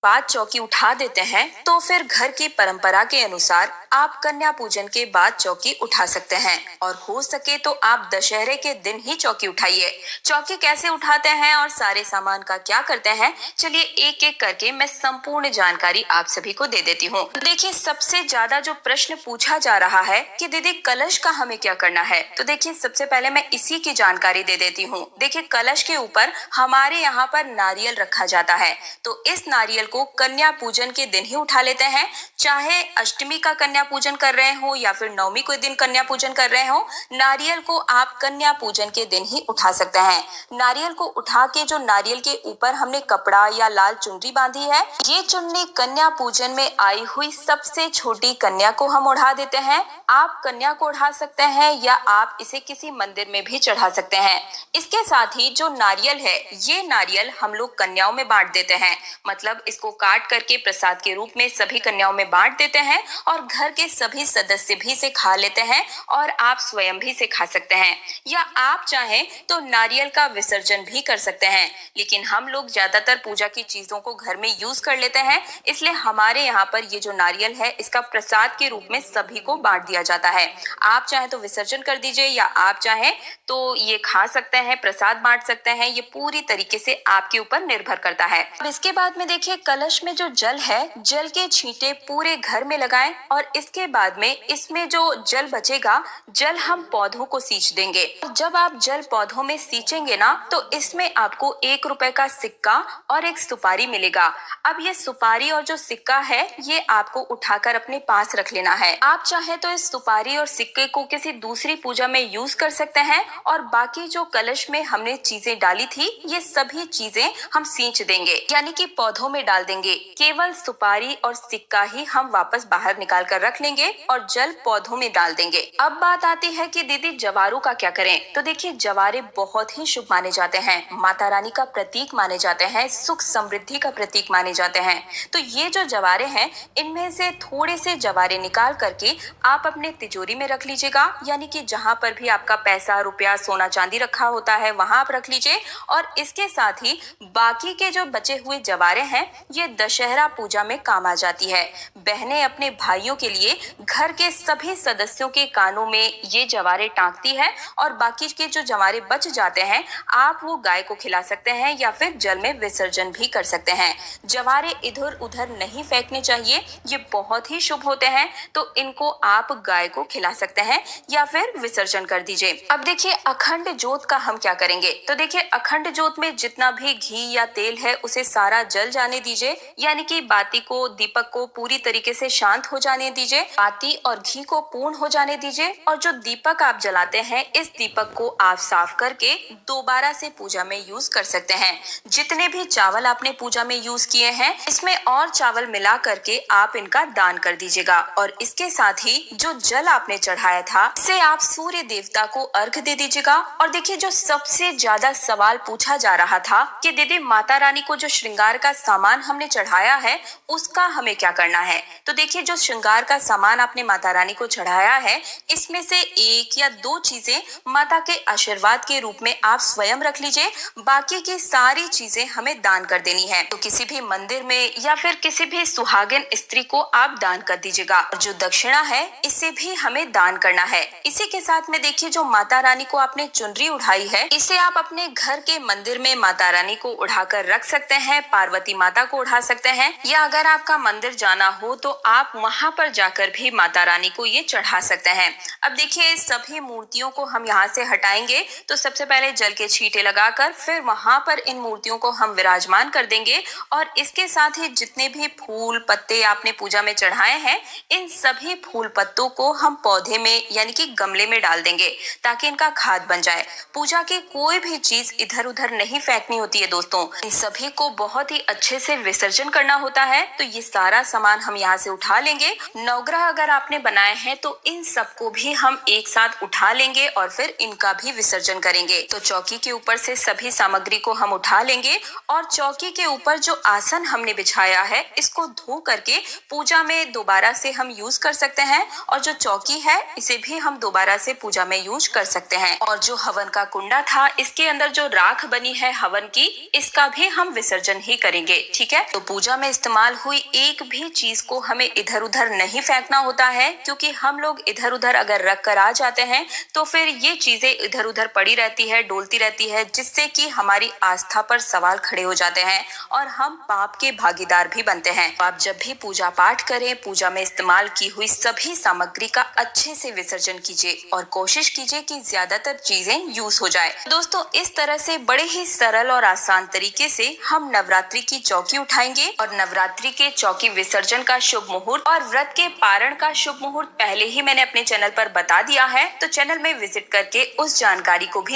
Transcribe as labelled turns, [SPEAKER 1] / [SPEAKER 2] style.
[SPEAKER 1] बाद चौकी उठा देते हैं तो फिर घर की परंपरा के अनुसार आप कन्या पूजन के बाद चौकी उठा सकते हैं और हो सके तो आप दशहरे के दिन ही चौकी उठाइए। चौकी कैसे उठाते हैं और सारे सामान का क्या करते हैं, चलिए एक एक करके मैं संपूर्ण जानकारी आप सभी को दे देती हूँ। देखिए, सबसे ज्यादा जो प्रश्न पूछा जा रहा है कि दीदी कलश का हमें क्या करना है, तो देखिए सबसे पहले मैं इसी की जानकारी दे देती हूँ। देखिए, कलश के ऊपर हमारे यहाँ पर नारियल रखा जाता है, तो इस नारियल को कन्या पूजन के दिन ही उठा लेते हैं। चाहे अष्टमी का कन्या पूजन कर रहे हो या फिर नवमी के दिन कन्या पूजन कर रहे हो, नारियल को आप कन्या पूजन के दिन ही उठा सकते हैं। नारियल को उठा के जो नारियल के ऊपर हमने कपड़ा या लाल चुनरी बांधी है, ये चुन्नी कन्या पूजन में आई हुई सबसे छोटी कन्या को हम उठा देते हैं। आप कन्या को उठा सकते हैं या आप इसे किसी मंदिर में भी चढ़ा सकते हैं। इसके साथ ही जो नारियल है, ये नारियल हम लोग कन्याओं में बांट देते हैं, मतलब इसको काट करके प्रसाद के रूप में सभी कन्याओं में बांट देते हैं और घर के सभी सदस्य भी इसे खा लेते हैं और आप स्वयं भी इसे खा सकते हैं। या आप चाहें तो नारियल का विसर्जन भी कर सकते हैं, लेकिन हम लोग ज्यादातर पूजा की चीजों को घर में यूज कर लेते हैं, इसलिए हमारे यहाँ पर ये जो नारियल है इसका प्रसाद के रूप में सभी को बांट दिया जाता है। आप चाहे तो विसर्जन कर दीजिए या आप चाहें तो ये खा सकते हैं, प्रसाद बांट सकते हैं, ये पूरी तरीके से आपके ऊपर निर्भर करता है। अब इसके बाद में देखिए, कलश में जो जल है, जल के छींटे पूरे घर में लगाएं और इसके बाद में इसमें जो जल बचेगा, जल हम पौधों को सींच देंगे। जब आप जल पौधों में सींचेंगे ना, तो इसमें आपको 1 रुपए का सिक्का और एक सुपारी मिलेगा। अब ये सुपारी और जो सिक्का है, ये आपको उठाकर अपने पास रख लेना है। आप चाहे तो इस सुपारी और सिक्के को किसी दूसरी पूजा में यूज कर सकते हैं और बाकी जो कलश में हमने चीजें डाली थी, ये सभी चीजें हम सींच देंगे, यानी कि पौधों में डाल देंगे। केवल सुपारी और सिक्का ही हम वापस बाहर निकाल कर रख लेंगे और जल पौधों में डाल देंगे। अब बात आती है कि दीदी जवारों का क्या करें, तो देखिए जवारे बहुत ही शुभ माने जाते हैं, माता रानी का प्रतीक माने जाते हैं, सुख समृद्धि का प्रतीक माने जाते हैं। तो ये जो जवारे हैं, इनमें से थोड़े से जवारे निकाल करके आप अपने तिजोरी में रख लीजिएगा, यानी कि जहाँ पर भी आपका पैसा, रुपया, सोना चांदी रखा होता है वहां आप रख लीजिए। और इसके साथ ही बाकी के जो बचे हुए जवारे हैं, ये दशहरा पूजा में काम आ जाती है। बहनें अपने भाइयों के लिए घर के सभी सदस्यों के कानों में ये जवारे टांगती है और बाकी के जो जवारे बच जाते हैं, आप वो गाय को खिला सकते हैं या फिर जल में विसर्जन भी कर सकते हैं। जवारे इधर उधर नहीं फेंकने चाहिए, ये बहुत ही शुभ होते हैं, तो इनको आप गाय को खिला सकते हैं या फिर विसर्जन कर दीजिए। अब देखिए, अखंड जोत का हम क्या करेंगे, तो देखिए अखंड जोत में जितना भी घी या तेल है उसे सारा जल जाने दीजिए, यानी कि बाती को, दीपक को पूरी तरीके से शांत हो जाने दीजिए। बाती और घी को पूर्ण हो जाने दीजिए और जो दीपक आप जलाते हैं, इस दीपक को आप साफ करके दोबारा से पूजा में यूज कर सकते हैं। जितने भी चावल आपने पूजा में यूज किए हैं, इसमें और चावल मिला करके आप इनका दान कर दीजिएगा। और इसके साथ ही जो जल आपने चढ़ाया था, इसे आप सूर्य देवता को अर्घ दे दीजिएगा। और देखिए, जो सबसे ज्यादा सवाल पूछा जा रहा था कि दीदी माता रानी को जो श्रृंगार का सामान हमने चढ़ाया है, उसका हमें क्या करना है, तो देखिए जो श्रृंगार का सामान आपने माता रानी को चढ़ाया है, इसमें से 1 या 2 चीजें माता के आशीर्वाद के रूप में आप स्वयं रख लीजिए, बाकी की सारी चीजें हमें दान कर देनी है। तो किसी भी मंदिर में या फिर किसी भी सुहागिन स्त्री को आप दान कर दीजिएगा। और जो दक्षिणा है, इसे भी हमें दान करना है। इसी के साथ में देखिए, जो माता रानी को आपने चुनरी उठाई है, इसे आप अपने घर के मंदिर में माता रानी को उठाकर रख सकते हैं, पार्वती माता को उठा सकते हैं, या अगर आपका मंदिर जाना हो तो आप वहां पर जाकर भी माता रानी को ये चढ़ा सकते हैं। अब देखिए, सभी मूर्तियों को हम यहाँ से हटाएंगे, तो सबसे पहले जल के छींटे लगाकर फिर वहां पर इन मूर्तियों को हम विराजमान कर देंगे और इसके साथ ही जितने भी फूल पत्ते आपने पूजा में चढ़ाए हैं, इन सभी फूल पत्तों को हम पौधे में यानी कि गमले में डाल देंगे ताकि इनका खाद बन जाए। पूजा की कोई भी चीज इधर उधर नहीं फेंकनी होती है दोस्तों, इन सभी को बहुत ही अच्छे से विसर्जन करना होता है। तो ये सारा सामान हम यहाँ से उठा लेंगे। नवग्रह अगर आपने बनाए हैं तो इन सबको भी हम एक साथ उठा लेंगे और फिर इनका भी विसर्जन करेंगे। तो चौकी के ऊपर से सभी सामग्री को हम उठा लेंगे और चौकी के ऊपर जो आसन हमने बिछाया है इसको धो करके पूजा में दोबारा से हम यूज कर सकते हैं, और जो चौकी है इसे भी हम दोबारा से पूजा में यूज कर सकते हैं। और जो हवन का कुंडा था इसके अंदर जो राख बनी है हवन की, इसका भी हम विसर्जन ही करेंगे। ठीक है, तो पूजा में इस्तेमाल हुई एक भी चीज को हमें इधर उधर नहीं फेंकना होता है, क्योंकि हम लोग इधर उधर अगर रख कर आ जाते हैं तो फिर ये चीजें इधर उधर पड़ी रहती है, डोलती रहती है, जिससे कि हमारी आस्था पर सवाल खड़े हो जाते हैं और हम पाप के भागीदार भी बनते हैं। तो आप जब भी पूजा पाठ करें, पूजा में इस्तेमाल की हुई सभी सामग्री का अच्छे से विसर्जन कीजिए और कोशिश कीजिए कि ज्यादातर चीजें यूज हो जाए। दोस्तों, इस तरह से बड़े ही सरल और आसान तरीके से हम नवरात्रि की चौकी उठाएंगे। और नवरात्रि के चौकी विसर्जन का शुभ मुहूर्त और व्रत के पारण का शुभ मुहूर्त पहले ही मैंने अपने चैनल पर बता दिया है, तो चैनल में विजिट करके उस जानकारी को भी